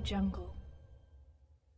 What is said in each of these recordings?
Jungle.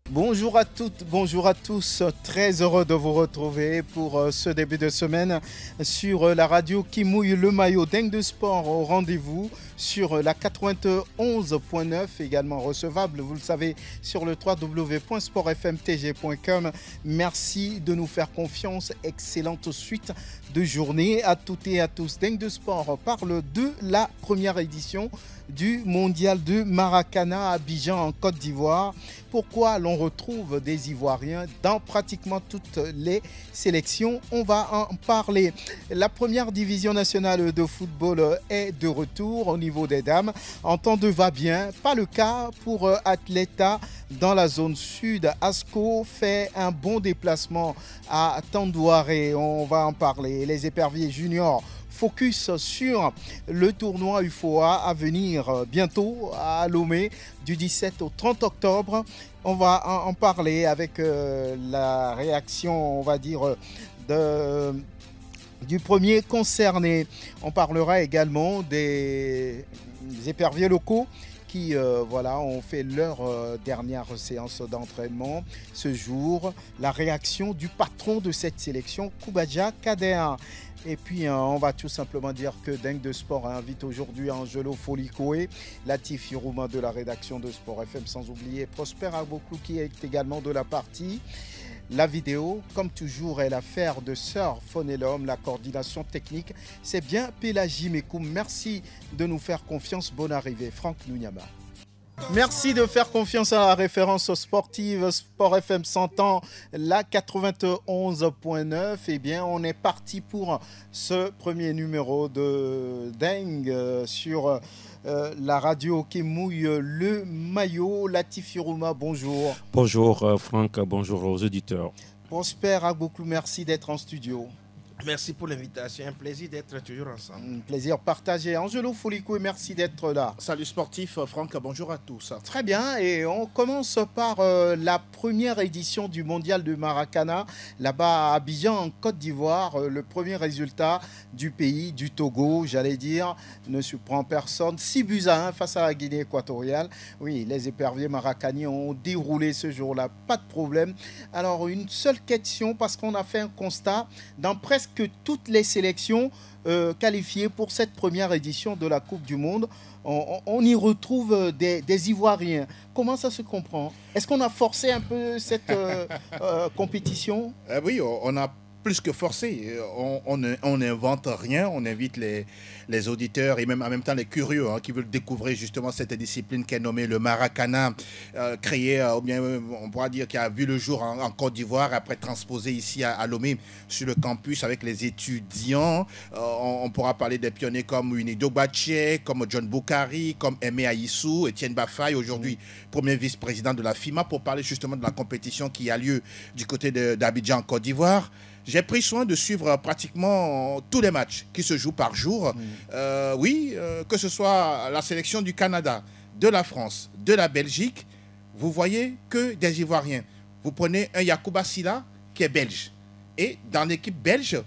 Bonjour à toutes, bonjour à tous. Très heureux de vous retrouver pour ce début de semaine sur la radio qui mouille le maillot Dingue de Sport au rendez-vous sur la 91.9, également recevable, vous le savez, sur le www.sportfmtg.com. Merci de nous faire confiance. Excellente suite de journée à toutes et à tous. Dingue de Sport parle de la première édition du mondial de Maracana à Abidjan en Côte d'Ivoire. Pourquoi l'on retrouve des Ivoiriens dans pratiquement toutes les sélections? On va en parler. La première division nationale de football est de retour au niveau des dames. En temps de va-bien, pas le cas pour Atleta dans la zone sud. Asco fait un bon déplacement à Tandouaré. On va en parler. Les éperviers juniors focus sur le tournoi UFOA à venir bientôt à Lomé du 17 au 30 octobre. On va en parler avec la réaction, on va dire, du premier concerné. On parlera également des éperviers locaux qui ont fait leur dernière séance d'entraînement ce jour. La réaction du patron de cette sélection, Koubadia Kader. Et puis, on va tout simplement dire que Dingue de Sport invite aujourd'hui Angelo Folikoé, Latif Yirouma de la rédaction de Sport FM, sans oublier Prosper Agboklou qui est également de la partie. La vidéo, comme toujours, est l'affaire de Sir Fonelom. La coordination technique, c'est bien Pélagie Mekoum. Merci de nous faire confiance. Bonne arrivée, Franck Nounyama. Merci de faire confiance à la référence sportive Sport FM 100 ans, la 91.9. Eh bien, on est parti pour ce premier numéro de Dingue sur la radio qui mouille le maillot. Latif Yirouma, bonjour. Bonjour Franck, bonjour aux auditeurs. Prosper Agboklou, merci d'être en studio. Merci pour l'invitation, un plaisir d'être toujours ensemble. Un plaisir partagé. Angelo Folikoé, merci d'être là. Salut sportif, Franck, bonjour à tous. Très bien, et on commence par la première édition du mondial de Maracana, là-bas à Abidjan, en Côte d'Ivoire. Le premier résultat du pays, du Togo, j'allais dire, ne surprend personne. 6-1 face à la Guinée équatoriale. Oui, les éperviers maracaniens ont déroulé ce jour-là, pas de problème. Alors, une seule question, parce qu'on a fait un constat dans presque toutes les sélections qualifiées pour cette première édition de la Coupe du Monde, on y retrouve des Ivoiriens. Comment ça se comprend? Est-ce qu'on a forcé un peu cette compétition? Oui, on a plus que forcé. On n'invente rien, on invite les auditeurs et même en même temps les curieux qui veulent découvrir justement cette discipline qui est nommée le Maracana, créée, ou bien on pourra dire qui a vu le jour en Côte d'Ivoire, après transposé ici à Lomé sur le campus avec les étudiants. On pourra parler des pionniers comme Unido Bache, comme John Boukari, comme Aimé Aïssou, Etienne Bafaye, aujourd'hui premier vice-président de la FIMA, pour parler justement de la compétition qui a lieu du côté d'Abidjan en Côte d'Ivoire. J'ai pris soin de suivre pratiquement tous les matchs qui se jouent par jour. Que ce soit la sélection du Canada, de la France, de la Belgique, vous voyez que des Ivoiriens. Vous prenez un Yacouba Silla qui est belge. Et dans l'équipe belge,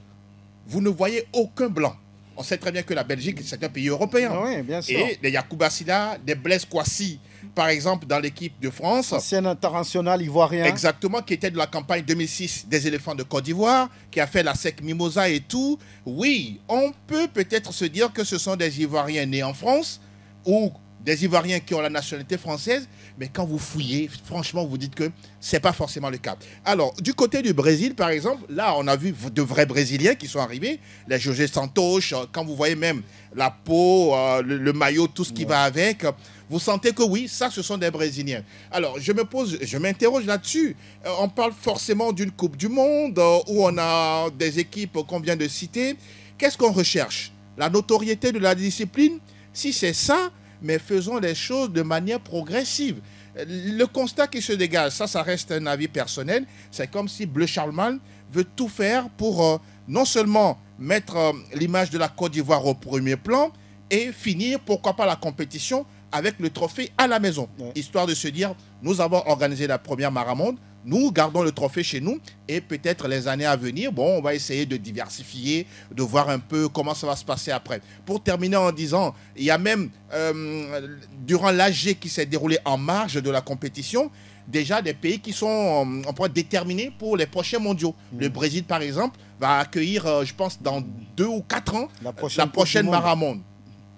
vous ne voyez aucun blanc. On sait très bien que la Belgique, c'est un pays européen. Oui, bien sûr. Et les Yacouba Silla, des Blaise Kouassi, par exemple, dans l'équipe de France. Ancien international ivoirien. Exactement, qui était de la campagne 2006 des éléphants de Côte d'Ivoire, qui a fait la SEC Mimosa et tout. Oui, on peut peut-être se dire que ce sont des Ivoiriens nés en France ou des Ivoiriens qui ont la nationalité française, mais quand vous fouillez, franchement, vous dites que ce n'est pas forcément le cas. Alors, du côté du Brésil, par exemple, là, on a vu de vrais Brésiliens qui sont arrivés, les Jorge Santos, quand vous voyez même la peau, le maillot, tout ce qui va avec, vous sentez que oui, ça, ce sont des Brésiliens. Alors, je m'interroge là-dessus. On parle forcément d'une Coupe du Monde où on a des équipes qu'on vient de citer. Qu'est-ce qu'on recherche? La notoriété de la discipline? Si c'est ça, mais faisons les choses de manière progressive. Le constat qui se dégage, ça reste un avis personnel, c'est comme si Bleu Charlemagne veut tout faire pour non seulement mettre l'image de la Côte d'Ivoire au premier plan et finir, pourquoi pas, la compétition avec le trophée à la maison, histoire de se dire, nous avons organisé la première Maramonde, Nous gardons le trophée chez nous et peut-être les années à venir, bon, on va essayer de diversifier, de voir un peu comment ça va se passer après. Pour terminer en disant, il y a même, durant l'AG qui s'est déroulé en marge de la compétition, déjà des pays qui sont on pourrait déterminés pour les prochains mondiaux. Le Brésil, par exemple, va accueillir, je pense, dans 2 ou 4 ans, la prochaine Maramonde.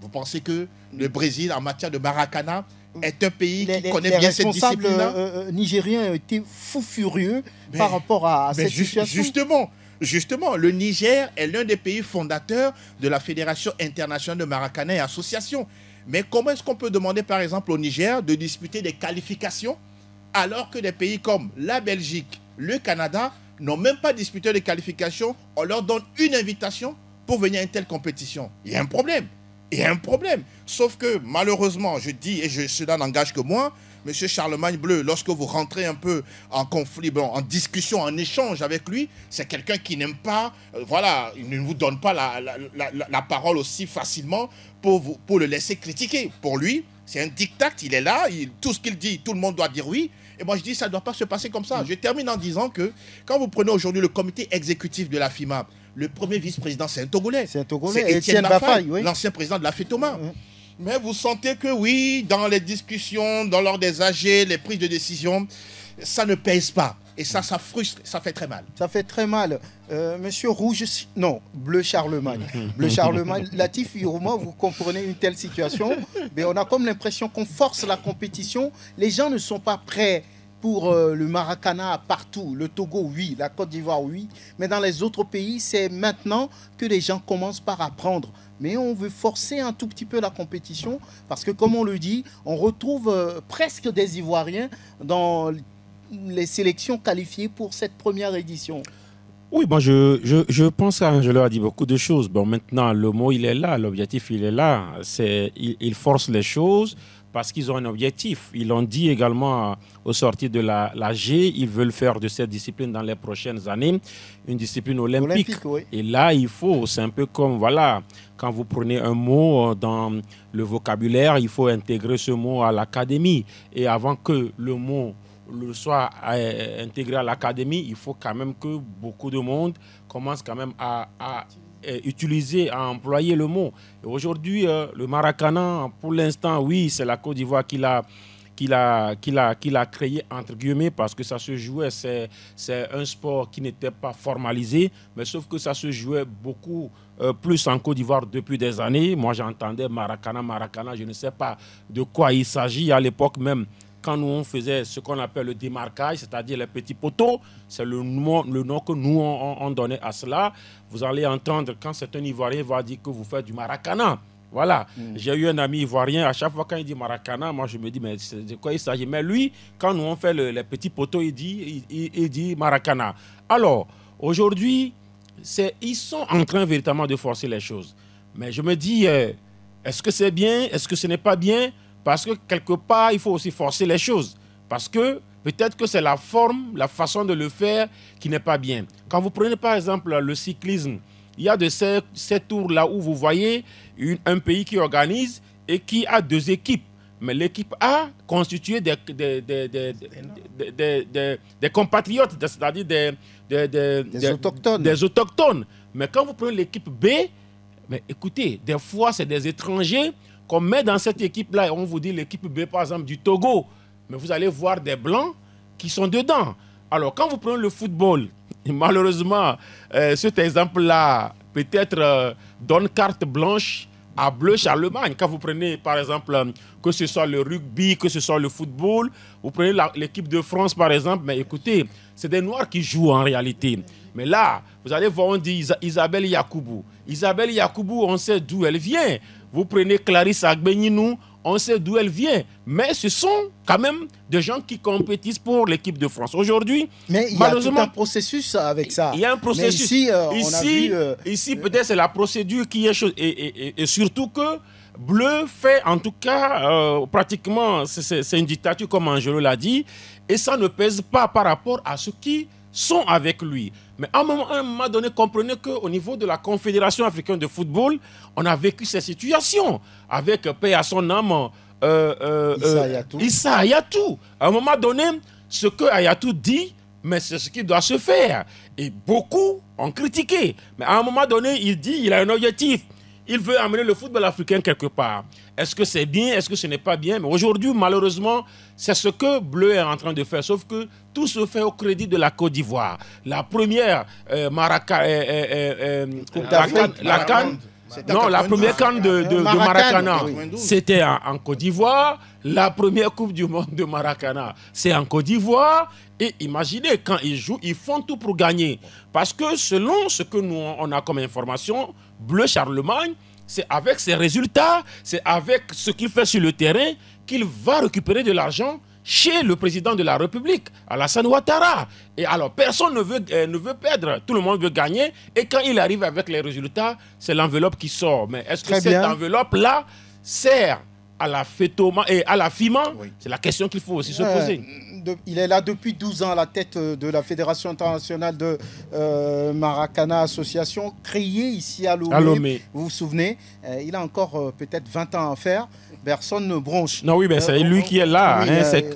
Vous pensez que le Brésil, en matière de Maracana, est un pays qui connaît bien cette discipline-là? Les responsables nigériens ont été fous furieux par rapport à cette situation. Justement, le Niger est l'un des pays fondateurs de la Fédération internationale de Maracana et associations. Mais comment est-ce qu'on peut demander, par exemple, au Niger de disputer des qualifications alors que des pays comme la Belgique, le Canada n'ont même pas disputé les qualifications? On leur donne une invitation pour venir à une telle compétition. Il y a un problème. Il y a un problème. Sauf que, malheureusement, je dis, et cela n'engage que moi, M. Charlemagne Bleu, lorsque vous rentrez un peu en conflit, en discussion, en échange avec lui, c'est quelqu'un qui n'aime pas, voilà, il ne vous donne pas la parole aussi facilement pour le laisser critiquer. Pour lui, c'est un diktat, il est là, tout ce qu'il dit, tout le monde doit dire oui. Et moi, je dis, ça ne doit pas se passer comme ça. Je termine en disant que, quand vous prenez aujourd'hui le comité exécutif de la FIMA, le premier vice-président, c'est un Togolais. C'est un Togolais. Etienne Baffaye, oui. L'ancien président de la FETOMA. Mais vous sentez que oui, dans les discussions, lors des AG, les prises de décision, ça ne pèse pas. Et ça frustre, ça fait très mal. Ça fait très mal. Monsieur Bleu Charlemagne. Bleu Charlemagne, Latif Youma, vous comprenez une telle situation. Mais on a comme l'impression qu'on force la compétition. Les gens ne sont pas prêts pour le Maracana partout. Le Togo, oui. La Côte d'Ivoire, oui. Mais dans les autres pays, c'est maintenant que les gens commencent par apprendre. Mais on veut forcer un tout petit peu la compétition parce que, comme on le dit, on retrouve presque des Ivoiriens dans les sélections qualifiées pour cette première édition. Oui, bon, je pense qu'Angelo a dit beaucoup de choses. Bon, maintenant, le mot, il est là, l'objectif, il est là. Il force les choses parce qu'ils ont un objectif. Ils l'ont dit également au sortir de la G, ils veulent faire de cette discipline dans les prochaines années une discipline olympique. Oui. Et là, c'est un peu comme, voilà, quand vous prenez un mot dans le vocabulaire, il faut intégrer ce mot à l'académie. Et avant que le mot soit intégré à l'académie, il faut quand même que beaucoup de monde commence quand même à utiliser, à employer le mot. Et aujourd'hui, le Maracana, pour l'instant, oui, c'est la Côte d'Ivoire qui l'a créé, entre guillemets, parce que ça se jouait, c'est un sport qui n'était pas formalisé, mais sauf que ça se jouait beaucoup plus en Côte d'Ivoire depuis des années. Moi, j'entendais Maracana, je ne sais pas de quoi il s'agit. À l'époque même, quand nous, on faisait ce qu'on appelle le démarquage, c'est-à-dire les petits poteaux, c'est le nom que nous, on donnait à cela. Vous allez entendre quand c'est un Ivoirien va dire que vous faites du Maracana. Voilà. J'ai eu un ami ivoirien, à chaque fois quand il dit Maracana, moi je me dis, mais de quoi il s'agit? Mais lui, quand nous, on fait les petits poteaux, il dit Maracana. Alors, aujourd'hui, ils sont en train véritablement de forcer les choses. Mais je me dis, est-ce que c'est bien? Est-ce que ce n'est pas bien? Parce que quelque part, il faut aussi forcer les choses. Parce que peut-être que c'est la forme, la façon de le faire qui n'est pas bien. Quand vous prenez par exemple le cyclisme, il y a de ces tours-là où vous voyez un pays qui organise et qui a 2 équipes. Mais l'équipe A constituée des compatriotes, c'est-à-dire des autochtones. Mais quand vous prenez l'équipe B, mais écoutez, des fois, c'est des étrangers qu'on met dans cette équipe-là. On vous dit l'équipe B, par exemple, du Togo. Mais vous allez voir des Blancs qui sont dedans. Alors, quand vous prenez le football, malheureusement, cet exemple-là, peut-être donne carte blanche à Bleu Charlemagne. Quand vous prenez, par exemple, que ce soit le rugby, que ce soit le football, vous prenez l'équipe de France, par exemple, mais écoutez, c'est des Noirs qui jouent en réalité. Mais là, vous allez voir, on dit Isabelle Yacoubou. Isabelle Yacoubou, on sait d'où elle vient. Vous prenez Clarisse Agbenienou, on sait d'où elle vient. Mais ce sont quand même des gens qui compétissent pour l'équipe de France. Aujourd'hui, mais il y a tout un processus avec ça. Il y a un processus. Ici, peut-être c'est la procédure qui est chose. Et surtout que Bleu fait, en tout cas, pratiquement, c'est une dictature, comme Angelo l'a dit, et ça ne pèse pas par rapport à ceux qui sont avec lui. Mais à un moment donné, comprenez qu'au niveau de la Confédération africaine de football, on a vécu ces situations avec, paix à son âme, Issa Hayatou. À un moment donné, ce que Hayatou dit, mais c'est ce qui doit se faire. Et beaucoup ont critiqué. Mais à un moment donné, il dit il a un objectif. Il veut amener le football africain quelque part. Est-ce que c'est bien? Est-ce que ce n'est pas bien? Mais aujourd'hui, malheureusement, c'est ce que Bleu est en train de faire. Sauf que tout se fait au crédit de la Côte d'Ivoire. La première la CAN. Non, la première CAN de Maracana, c'était en Côte d'Ivoire. La première Coupe du Monde de Maracana, c'est en Côte d'Ivoire. Et imaginez, quand ils jouent, ils font tout pour gagner. Parce que selon ce que nous on a comme information, Bleu Charlemagne, c'est avec ses résultats, c'est avec ce qu'il fait sur le terrain qu'il va récupérer de l'argent chez le président de la République, Alassane Ouattara. Et alors, personne ne veut perdre, tout le monde veut gagner. Et quand il arrive avec les résultats, c'est l'enveloppe qui sort. Mais est-ce que cette enveloppe-là sert à la FETOMA et à la FIMA? C'est la question qu'il faut aussi se poser. Il est là depuis 12 ans à la tête de la Fédération internationale de Maracana Association, créée ici à Lomé. Vous vous souvenez, il a encore peut-être 20 ans à faire. Personne ne bronche. Non, oui, mais c'est lui qui est là.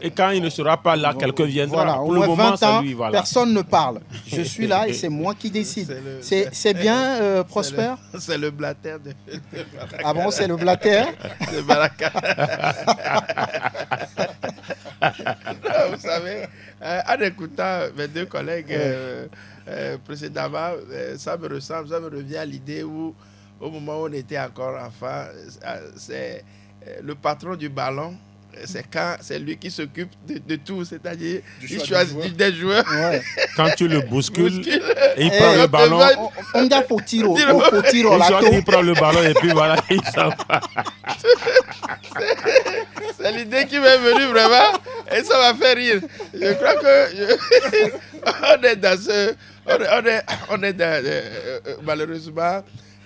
Et quand il ne sera pas là, quelqu'un viendra. Voilà, pour le moment, c'est lui. Voilà. Personne ne parle. Je suis là et c'est moi qui décide. C'est bien, Prosper? C'est le blatter de Ah bon, c'est le blatter de Maracana. Vous savez, en écoutant mes deux collègues précédemment, ça me ressemble, ça me revient à l'idée où, au moment où on était encore enfant, c'est le patron du ballon. C'est lui qui s'occupe de tout, c'est-à-dire il choisit des joueurs. Ouais. Quand tu le bouscules, et il prend le ballon. On a pour tirer il prend le ballon et puis voilà, il s'en va. C'est l'idée qui m'est venue vraiment et ça m'a fait rire. Je crois que on est dans ce... On est dans, malheureusement,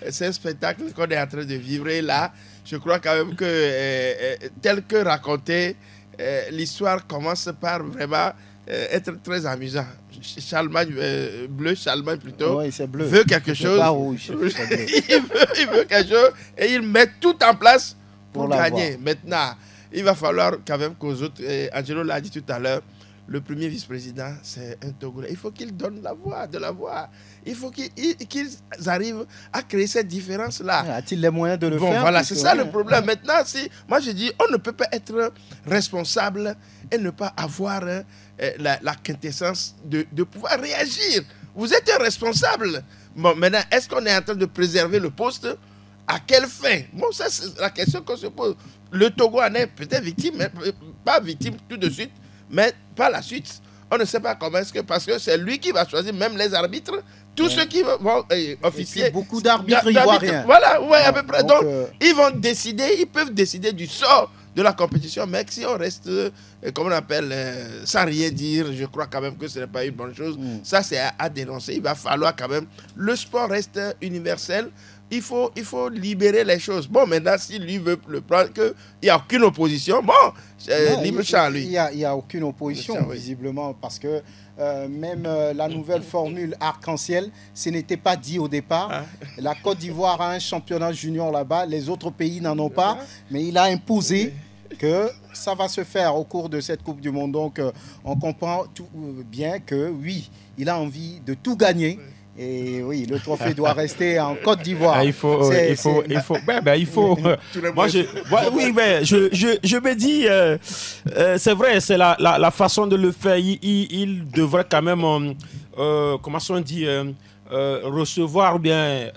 c'est un spectacle qu'on est en train de vivre et là, je crois quand même que, tel que raconté, l'histoire commence par vraiment être très amusant. Charlemagne, Bleu Charlemagne plutôt, veut quelque chose. Il veut quelque chose et il met tout en place pour gagner. Maintenant, il va falloir quand même qu'aux autres, Angelo l'a dit tout à l'heure, le premier vice-président, c'est un Togolais. Il faut qu'il donne de la voix. Il faut qu'ils arrivent à créer cette différence-là. A-t-il les moyens de le faire? Voilà, c'est ça le problème. Maintenant, moi je dis, on ne peut pas être responsable et ne pas avoir la quintessence de pouvoir réagir. Vous êtes un responsable. Bon, maintenant, est-ce qu'on est en train de préserver le poste? À quelle fin? Bon, ça, c'est la question qu'on se pose. Le Togo en est peut-être victime, mais pas victime tout de suite, mais par la suite. On ne sait pas comment est-ce que... Parce que c'est lui qui va choisir même les arbitres, tous ceux qui vont officier. Beaucoup d'arbitres ivoiriens. Voilà, ouais, à peu près. Donc, ils vont décider, ils peuvent décider du sort de la compétition, mais si on reste, comme on appelle, sans rien dire, je crois quand même que ce n'est pas une bonne chose. Ça, c'est à dénoncer. Il va falloir quand même... Le sport reste universel. Il faut libérer les choses. Bon, maintenant, si lui veut le prendre, qu'il n'y a aucune opposition, bon, libre champ, lui. Il n'y a aucune opposition, visiblement, parce que même la nouvelle formule arc-en-ciel, ce n'était pas dit au départ. La Côte d'Ivoire a un championnat junior là-bas, les autres pays n'en ont pas, mais il a imposé que ça va se faire au cours de cette Coupe du Monde. Donc, on comprend bien que, oui, il a envie de tout gagner. Et oui, le trophée doit rester en Côte d'Ivoire. Il faut. Moi, oui, mais je me dis, c'est vrai, c'est la façon de le faire. Il devrait quand même, comment on dit, recevoir bien,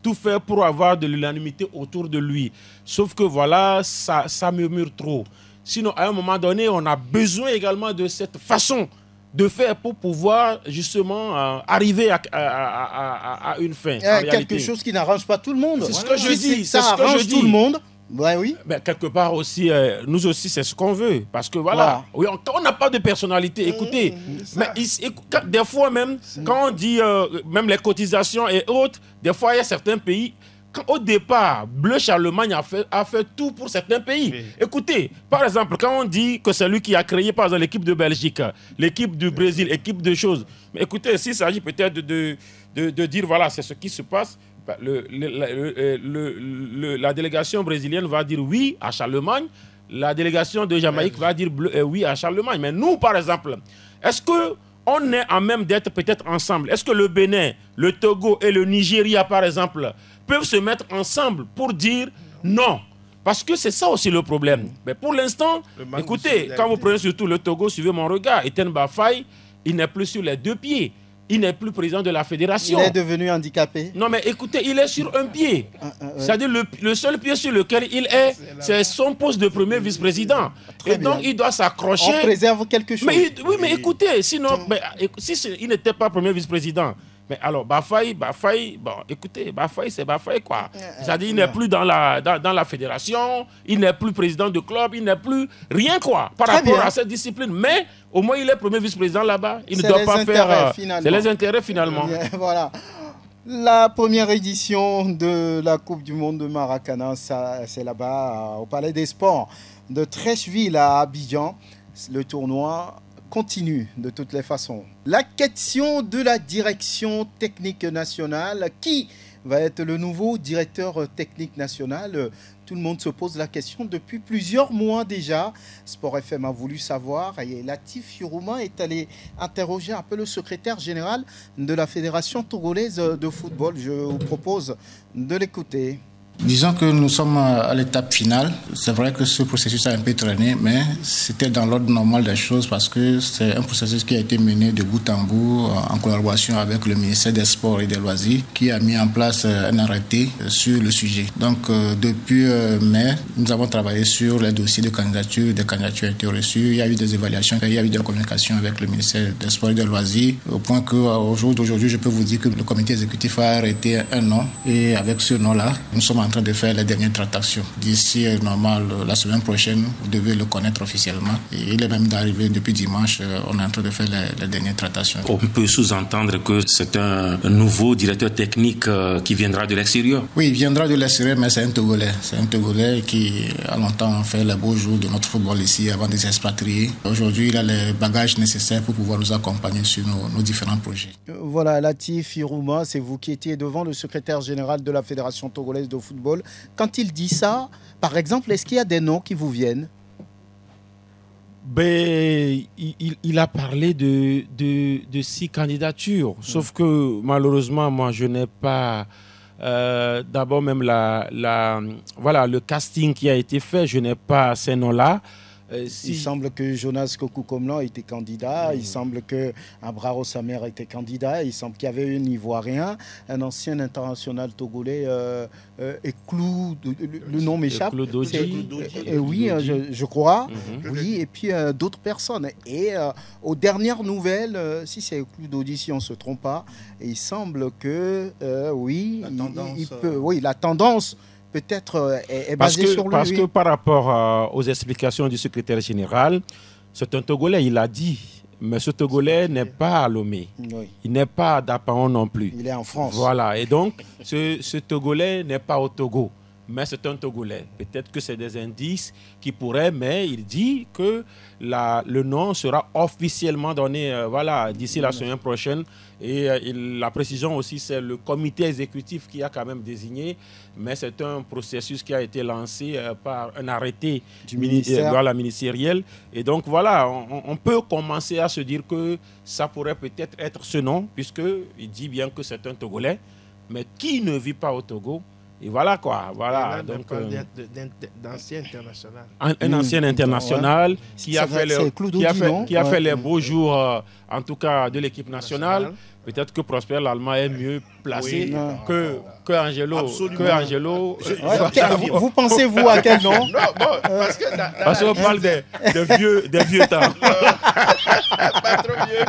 tout faire pour avoir de l'unanimité autour de lui. Sauf que voilà, ça murmure trop. Sinon, à un moment donné, on a besoin également de cette façon de faire pour pouvoir justement arriver à une fin. Quelque chose qui n'arrange pas tout le monde. C'est ce que je dis. Ça arrange tout le monde. Ouais, oui. Mais quelque part aussi, nous aussi, c'est ce qu'on veut. Parce que voilà, oui, on n'a pas de personnalité. Écoutez, mais des fois même, quand on dit même les cotisations et autres, des fois, il y a certains pays... Au départ, Bleu Charlemagne a fait tout pour certains pays. Oui. Écoutez, par exemple, quand on dit que c'est lui qui a créé par exemple l'équipe de Belgique, l'équipe du Brésil, l'équipe de choses. Mais écoutez, s'il s'agit peut-être de dire, voilà, c'est ce qui se passe, la délégation brésilienne va dire oui à Charlemagne, la délégation de Jamaïque va dire oui à Charlemagne. Mais nous, par exemple, est-ce que on est en même d'être peut-être ensemble. Est-ce que le Bénin, le Togo et le Nigeria, par exemple, peuvent se mettre ensemble pour dire non? Parce que c'est ça aussi le problème. Mais pour l'instant, écoutez, quand vous prenez surtout le Togo, suivez mon regard, Etienne Baffaye, il n'est plus sur les deux pieds. Il n'est plus président de la fédération. Il est devenu handicapé. Non, mais écoutez, il est sur un pied. C'est-à-dire le seul pied sur lequel il est, c'est son poste de premier vice-président. Et donc, il doit s'accrocher. On préserve quelque chose. Mais, oui, mais écoutez, sinon, si il n'était pas premier vice-président, mais alors, Baffaye, bon, écoutez, Baffaye, c'est Baffaye, quoi. C'est-à-dire, il n'est plus dans la fédération, il n'est plus président de club, il n'est plus rien, quoi, par rapport à cette discipline. Mais, au moins, il est premier vice-président là-bas. Il ne doit pas faire... C'est les intérêts, finalement. Bien, voilà. La première édition de la Coupe du Monde de Maracana, c'est là-bas, au Palais des Sports de Trècheville à Abidjan. Le tournoi continue de toutes les façons. La question de la direction technique nationale, qui va être le nouveau directeur technique national? Tout le monde se pose la question depuis plusieurs mois déjà. Sport FM a voulu savoir et Latif Yurouma est allé interroger un peu le secrétaire général de la Fédération togolaise de football. Je vous propose de l'écouter. Disons que nous sommes à l'étape finale. C'est vrai que ce processus a un peu traîné, mais c'était dans l'ordre normal des choses parce que c'est un processus qui a été mené de bout en bout en collaboration avec le ministère des Sports et des Loisirs qui a mis en place un arrêté sur le sujet. Donc depuis mai, nous avons travaillé sur les dossiers de candidature. Des candidatures ont été reçues. Il y a eu des évaluations, il y a eu des communications avec le ministère des Sports et des Loisirs au point qu'au jour d'aujourd'hui, je peux vous dire que le comité exécutif a arrêté un nom et avec ce nom-là, nous sommes en train de faire les dernières tractations. D'ici, normal, la semaine prochaine, vous devez le connaître officiellement. Et il est même d'arriver depuis dimanche, on est en train de faire les dernières tractations. On peut sous-entendre que c'est un nouveau directeur technique qui viendra de l'extérieur? Oui, il viendra de l'extérieur, mais c'est un Togolais. C'est un Togolais qui a longtemps fait les beaux jours de notre football ici avant de s'expatrier. Aujourd'hui, il a les bagages nécessaires pour pouvoir nous accompagner sur nos différents projets. Voilà, Latif Yurouma, c'est vous qui étiez devant le secrétaire général de la Fédération togolaise de football. Quand il dit ça, par exemple, est-ce qu'il y a des noms qui vous viennent? Ben, il a parlé de 6 candidatures. Sauf que malheureusement, moi, je n'ai pas... d'abord même voilà, le casting qui a été fait, je n'ai pas ces noms-là. Il semble que Jonas Kokou-Komlan était candidat, il semble que Abraro Samer était candidat, il semble qu'il y avait un Ivoirien, un ancien international togolais, Eklou, le nom m'échappe. Oui, je crois. Oui, et puis d'autres personnes. Et aux dernières nouvelles, si c'est Eklou Dodi, si on ne se trompe pas, il semble que oui, la tendance peut-être est basée sur lui. Parce que par rapport aux explications du secrétaire général, c'est un Togolais, il a dit, mais ce Togolais n'est pas à Lomé. Oui. Il n'est pas à Dapaon non plus. Il est en France. Voilà, et donc ce Togolais n'est pas au Togo, mais c'est un Togolais. Peut-être que c'est des indices qui pourraient, mais il dit que le nom sera officiellement donné d'ici la semaine prochaine. Et la précision aussi, c'est le comité exécutif qui a quand même désigné, mais c'est un processus qui a été lancé par un arrêté ministériel. Et donc voilà, on peut commencer à se dire que ça pourrait peut-être être ce nom, puisqu'il dit bien que c'est un Togolais, mais qui ne vit pas au Togo. Et voilà quoi, voilà. Donc d'ancien international. Un ancien international qui a fait les beaux jours, en tout cas, de l'équipe nationale. Peut-être que Prosper Lallemand est mieux placé que Angelo. Vous pensez, vous, à quel nom? Non, bon, parce qu'on parle des vieux temps. Pas trop vieux.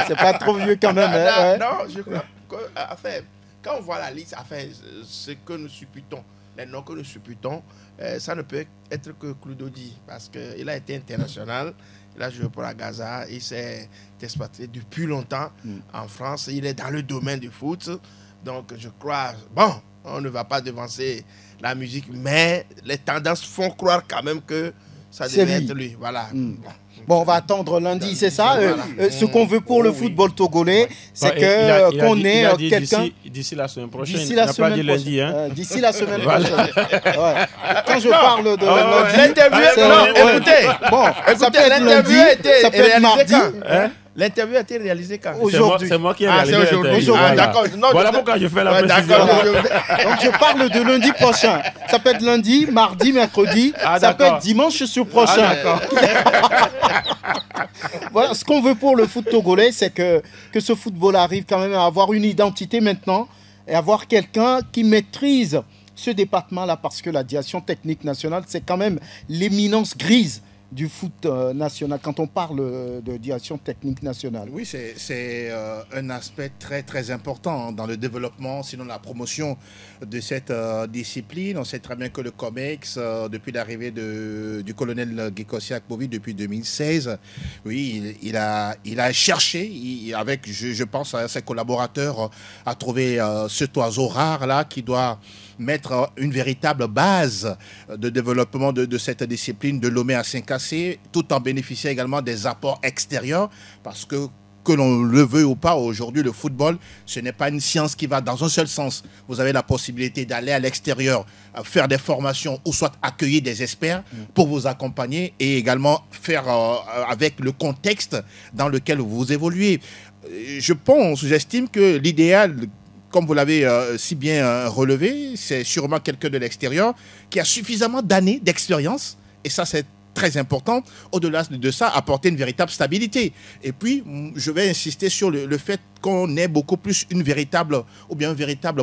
C'est pas trop vieux quand même. Non, je crois que, quand on voit la liste, ce que nous supputons, les noms que nous supputons, ça ne peut être que Cloudodi, parce qu'il a été international, il a joué pour la Gaza, il s'est expatrié depuis longtemps en France, il est dans le domaine du foot, donc je crois, on ne va pas devancer la musique, mais les tendances font croire quand même que ça devait être lui. Voilà. Bon, on va attendre lundi, c'est ça. Ce qu'on veut pour le football togolais, c'est qu'on ait quelqu'un... D'ici la semaine prochaine. D'ici la semaine prochaine. D'ici la semaine prochaine. Quand je parle de lundi... L'interview, écoutez. Bon, ça peut être lundi, ça peut être mardi. L'interview a été réalisée quand? Aujourd'hui. C'est moi qui ai Ah, réalisé c'est aujourd'hui. l'interview. Ah, d'accord. Non, Voilà pourquoi je fais la Ouais, précision. d'accord. Donc je parle de lundi prochain. Ça peut être lundi, mardi, mercredi. Ah, ça peut d'accord. être dimanche sur prochain. Voilà, ce qu'on veut pour le foot togolais, c'est que ce football arrive quand même à avoir une identité maintenant et avoir quelqu'un qui maîtrise ce département-là, parce que la direction technique nationale, c'est quand même l'éminence grise du foot national, quand on parle de direction technique nationale. Oui, c'est un aspect très très important dans le développement, sinon la promotion de cette discipline. On sait très bien que le COMEX, depuis l'arrivée du colonel Gekossi Akpovi depuis 2016, oui, il a cherché, avec, je pense à ses collaborateurs, à trouver cet oiseau rare là qui doit mettre une véritable base de développement de cette discipline de Lomé à Saint-Cassé, tout en bénéficiant également des apports extérieurs, parce que l'on le veut ou pas, aujourd'hui, le football, ce n'est pas une science qui va dans un seul sens. Vous avez la possibilité d'aller à l'extérieur, faire des formations ou soit accueillir des experts pour vous accompagner et également faire avec le contexte dans lequel vous évoluez. J'estime que l'idéal, comme vous l'avez si bien relevé, c'est sûrement quelqu'un de l'extérieur qui a suffisamment d'années d'expérience, et ça c'est très important, au-delà de ça, apporter une véritable stabilité. Et puis, je vais insister sur le fait qu'on ait beaucoup plus un véritable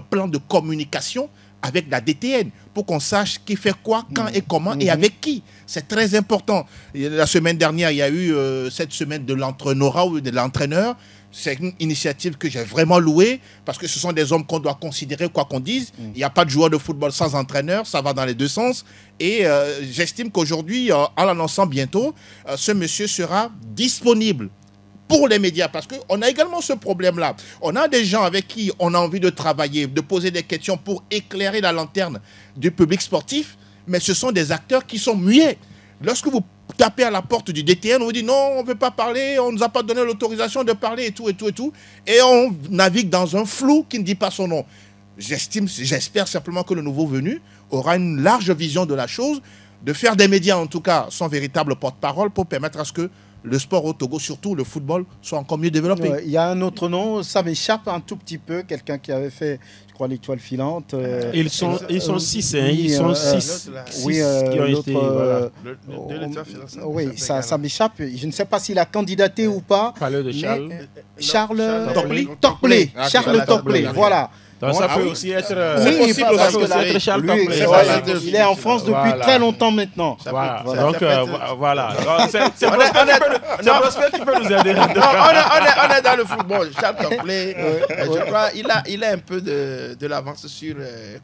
plan de communication avec la DTN, pour qu'on sache qui fait quoi, quand et comment et avec qui. C'est très important. La semaine dernière, il y a eu cette semaine de l'entraîneur ou de l'entraîneur. C'est une initiative que j'ai vraiment louée, parce que ce sont des hommes qu'on doit considérer quoi qu'on dise. Il n'y a pas de joueur de football sans entraîneur, ça va dans les deux sens. Et j'estime qu'aujourd'hui, en l'annonçant bientôt, ce monsieur sera disponible pour les médias, parce qu'on a également ce problème-là. On a des gens avec qui on a envie de travailler, de poser des questions pour éclairer la lanterne du public sportif, mais ce sont des acteurs qui sont muets. Lorsque vous tapez à la porte du DTN, on vous dit non, on ne veut pas parler, on ne nous a pas donné l'autorisation de parler et tout. Et on navigue dans un flou qui ne dit pas son nom. J'espère simplement que le nouveau venu aura une large vision de la chose, de faire des médias en tout cas son véritable porte-parole pour permettre à ce que le sport au Togo, surtout le football, soit encore mieux développé. Il y a un autre nom, ça m'échappe un tout petit peu, quelqu'un qui avait fait, je crois, l'étoile filante. Ils sont six, hein, ils sont six. Oui, qui ont été, voilà. Oui, ça m'échappe. Je ne sais pas s'il a candidaté ou pas. Parler de Charles. Charles Toclé. Charles Toclé, voilà. Donc ça peut aussi être, Oui, parce que être Charles lui, Toclé. voilà, il est en France depuis très longtemps maintenant. Voilà. Donc voilà. C'est Prosper qui peut nous aider. On est dans le football. Charles Toclé, je crois, il a un peu de l'avance sur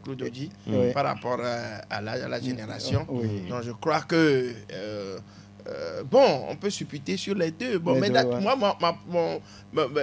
Claude Oji par rapport à la génération. Donc je crois que bon, on peut supputer sur les deux. Bon, mais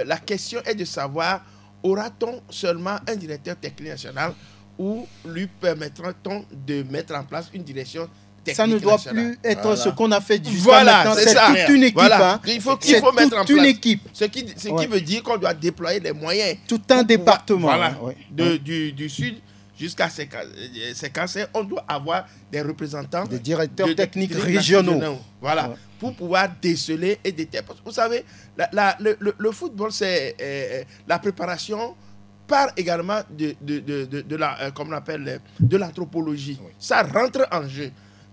la question est de savoir, aura-t-on seulement un directeur technique national ou lui permettra-t-on de mettre en place une direction technique nationale? Ça ne doit nationale. plus être ce qu'on a fait jusqu'à Voilà, maintenant. c'est C'est ça. toute une équipe. Voilà. Hein. Il faut mettre en place une équipe. Ce qui veut dire qu'on doit déployer les moyens. Tout un département. Voilà. Ouais. Du sud jusqu'à Séquencé, on doit avoir des représentants, des directeurs techniques régionaux. Voilà. Pour pouvoir déceler et détecter. Vous savez, le football, c'est la préparation part également de la, comme on appelle, de l'anthropologie. Ça rentre en jeu.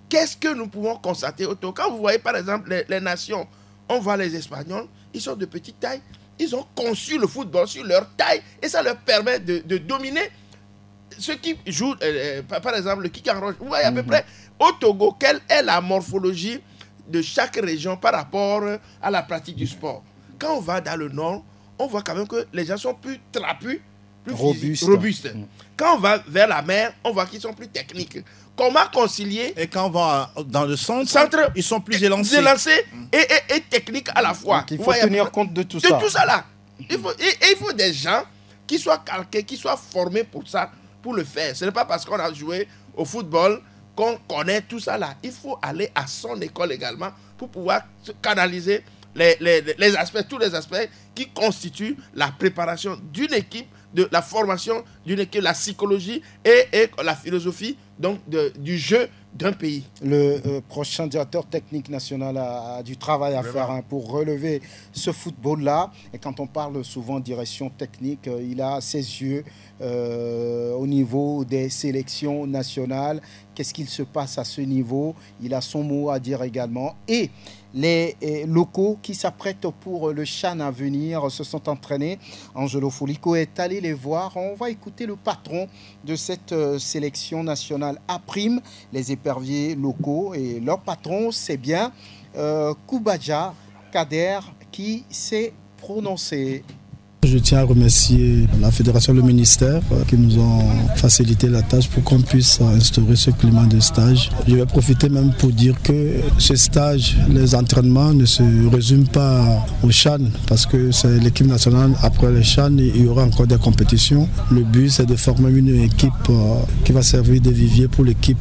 Qu'est-ce que nous pouvons constater autour? Quand vous voyez par exemple les nations, on voit les Espagnols, ils sont de petite taille, ils ont conçu le football sur leur taille et ça leur permet de dominer ceux qui jouent, par exemple le kick and rush. Vous voyez à peu près au Togo, quelle est la morphologie de chaque région par rapport à la pratique du sport. Quand on va dans le nord, on voit quand même que les gens sont plus trapus, plus robustes. Quand on va vers la mer, on voit qu'ils sont plus techniques. Comment concilier? Et quand on va dans le centre ils sont plus élancés. Et techniques à la fois. Donc il faut tenir compte de tout ça. De tout ça là. Il faut des gens qui soient calqués, qui soient formés pour ça, pour le faire. Ce n'est pas parce qu'on a joué au football qu'on connaît tout ça là. Il faut aller à son école également pour pouvoir canaliser les aspects, tous les aspects qui constituent la préparation d'une équipe, de la formation d'une équipe, la psychologie et la philosophie donc du jeu d'un pays. Le prochain directeur technique national a du travail à faire pour relever ce football-là. Et quand on parle souvent direction technique, il a ses yeux au niveau des sélections nationales. Qu'est-ce qu'il se passe à ce niveau? Il a son mot à dire également. Et les locaux qui s'apprêtent pour le CHAN à venir se sont entraînés. Angelo Folico est allé les voir. On va écouter le patron de cette sélection nationale A', les éperviers locaux. Et leur patron, c'est bien Koubadia Kader qui s'est prononcé. Je tiens à remercier la fédération et le ministère qui nous ont facilité la tâche pour qu'on puisse instaurer ce climat de stage. Je vais profiter même pour dire que ce stage, les entraînements ne se résument pas au CHAN parce que c'est l'équipe nationale. Après le CHAN, il y aura encore des compétitions. Le but, c'est de former une équipe qui va servir de vivier pour l'équipe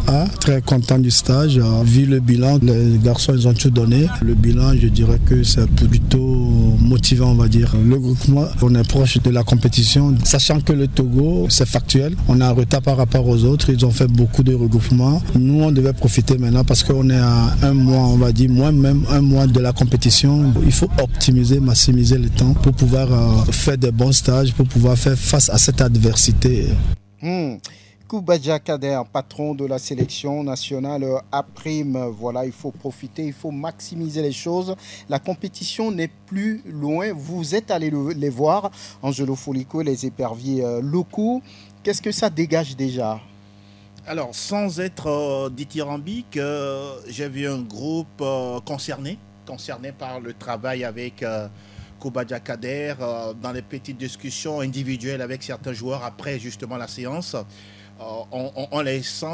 A. Très content du stage. Vu le bilan, les garçons, ils ont tout donné. Le bilan, je dirais que c'est plutôt motivant, on va dire. Le groupement, on est proche de la compétition, sachant que le Togo, c'est factuel. On a un retard par rapport aux autres. Ils ont fait beaucoup de regroupements. Nous, on devait profiter maintenant parce qu'on est à un mois, on va dire, même un mois de la compétition. Il faut optimiser, maximiser le temps pour pouvoir faire des bons stages, pour pouvoir faire face à cette adversité. Koubadia Kader, patron de la sélection nationale A', voilà, il faut profiter, il faut maximiser les choses. La compétition n'est plus loin. Vous êtes allé les voir, Angelo Folico, les éperviers locaux. Qu'est-ce que ça dégage déjà? Alors, sans être dithyrambique, j'ai vu un groupe concerné par le travail avec Koubadia Kader, dans les petites discussions individuelles avec certains joueurs après justement la séance. On les sent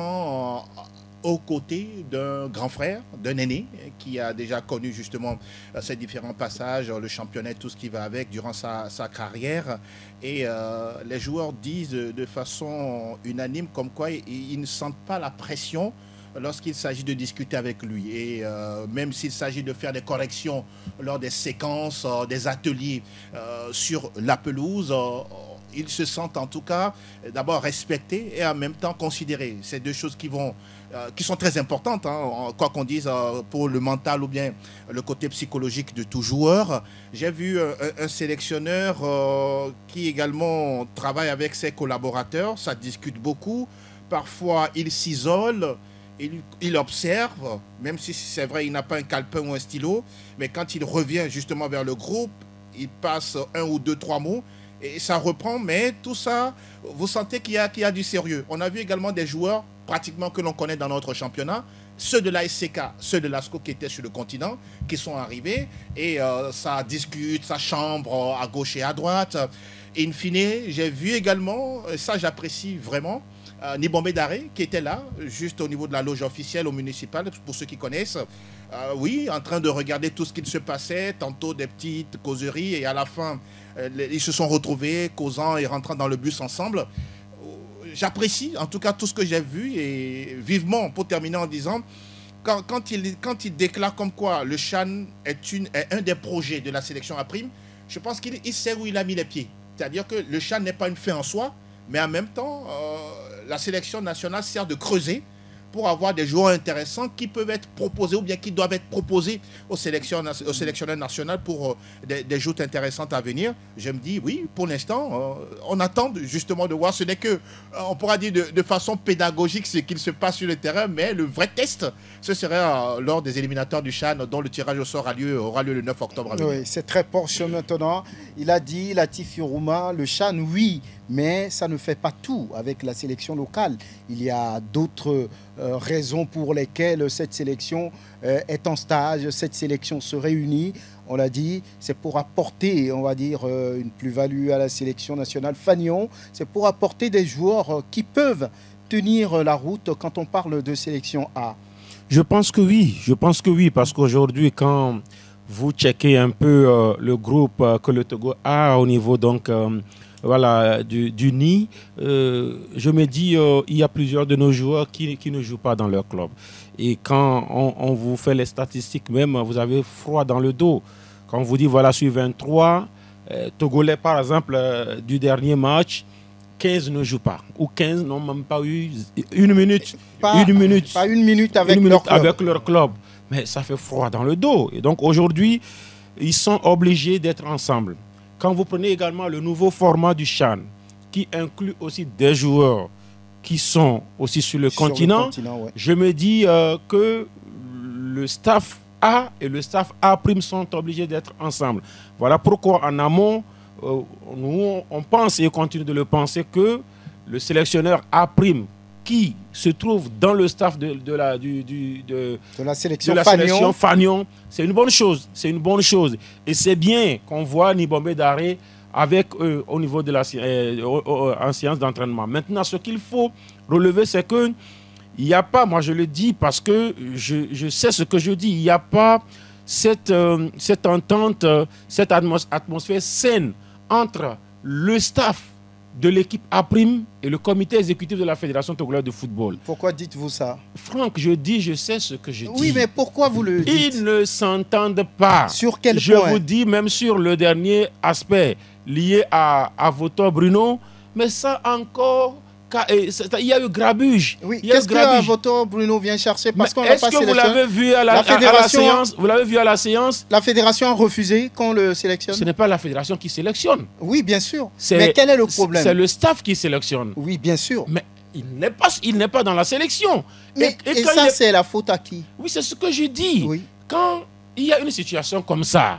aux côtés d'un grand frère, d'un aîné, qui a déjà connu justement ces différents passages, le championnat, tout ce qui va avec durant sa carrière. Et les joueurs disent de façon unanime comme quoi ils ne sentent pas la pression lorsqu'il s'agit de discuter avec lui. Et même s'il s'agit de faire des corrections lors des séquences, des ateliers sur la pelouse, ils se sentent en tout cas d'abord respectés et en même temps considérés. C'est deux choses qui sont très importantes, hein, quoi qu'on dise, pour le mental ou bien le côté psychologique de tout joueur. J'ai vu un sélectionneur qui également travaille avec ses collaborateurs, ça discute beaucoup. Parfois, il s'isole, il observe, même si c'est vrai, il n'a pas un calepin ou un stylo, mais quand il revient justement vers le groupe, il passe 1 ou 2, 3 mots, et ça reprend, mais tout ça, vous sentez qu'il y a du sérieux. On a vu également des joueurs pratiquement que l'on connaît dans notre championnat, ceux de l'ASCK, ceux de l'ASCO qui étaient sur le continent, qui sont arrivés, et ça discute, ça chambre à gauche et à droite. Et in fine, j'ai vu également, ça j'apprécie vraiment, Nibombe Daré qui était là, juste au niveau de la loge officielle au municipal, pour ceux qui connaissent. Oui, en train de regarder tout ce qui se passait, tantôt des petites causeries, et à la fin, ils se sont retrouvés, causant et rentrant dans le bus ensemble. J'apprécie en tout cas tout ce que j'ai vu, et vivement, pour terminer en disant, quand il déclare comme quoi le CHAN est un des projets de la sélection A', je pense qu'il sait où il a mis les pieds. C'est-à-dire que le CHAN n'est pas une fin en soi, mais en même temps, la sélection nationale sert de creuset pour avoir des joueurs intéressants qui peuvent être proposés ou bien qui doivent être proposés au sélectionneur national pour des joutes intéressantes à venir. Je me dis, oui, pour l'instant, on attend justement de voir. Ce n'est que, on pourra dire de façon pédagogique ce qu'il se passe sur le terrain, mais le vrai test, ce serait lors des éliminatoires du CHAN, dont le tirage au sort aura lieu le 9 octobre. Oui, c'est très proche maintenant. Il a dit, Latif Youruma, le CHAN, oui, mais ça ne fait pas tout avec la sélection locale. Il y a d'autres raisons pour lesquelles cette sélection est en stage, cette sélection se réunit. On l'a dit, c'est pour apporter, on va dire, une plus-value à la sélection nationale Fagnon. C'est pour apporter des joueurs qui peuvent tenir la route quand on parle de sélection A. Je pense que oui, parce qu'aujourd'hui, quand vous checkez un peu le groupe que le Togo a au niveau donc voilà, du nid, je me dis il y a plusieurs de nos joueurs qui ne jouent pas dans leur club. Et quand on vous fait les statistiques même, vous avez froid dans le dos. Quand on vous dit, voilà, sur 23, Togolais par exemple, du dernier match, 15 ne jouent pas. Ou 15 n'ont même pas eu une minute. Pas une minute avec leur club. Mais ça fait froid dans le dos. Et donc aujourd'hui, ils sont obligés d'être ensemble. Quand vous prenez également le nouveau format du CHAN, qui inclut aussi des joueurs qui sont aussi sur le continent, ouais. Je me dis que le staff A et le staff A' sont obligés d'être ensemble. Voilà pourquoi en amont, nous on pense et on continue de le penser que le sélectionneur A' qui se trouve dans le staff de la sélection Fagnon, c'est une bonne chose. C'est une bonne chose. Et c'est bien qu'on voit Nibombé Daré avec eux au niveau de en séance d'entraînement. Maintenant, ce qu'il faut relever, c'est que il n'y a pas, moi je le dis parce que je sais ce que je dis, il n'y a pas cette entente, cette atmosphère saine entre le staff de l'équipe A' et le comité exécutif de la Fédération togolaise de football. Pourquoi dites-vous ça? Franck, je sais ce que je dis. Oui, mais pourquoi vous le dites? Ils ne s'entendent pas. Sur quel point? Je vous dis, même sur le dernier aspect lié à Avoto Bruno, mais ça encore... Il y a eu grabuge. Oui, qu'est-ce que Avoto Bruno vient chercher? Parce qu'on n'a pas sélectionné. Est-ce que vous l'avez vu à la séance? Vous l'avez vu à la séance? La fédération a refusé qu'on le sélectionne. Ce n'est pas la fédération qui sélectionne. Oui, bien sûr. Mais quel est le problème? C'est le staff qui sélectionne. Oui, bien sûr. Mais il n'est pas dans la sélection. Et ça, c'est la faute à qui? Oui, c'est ce que je dis. Oui. Quand il y a une situation comme ça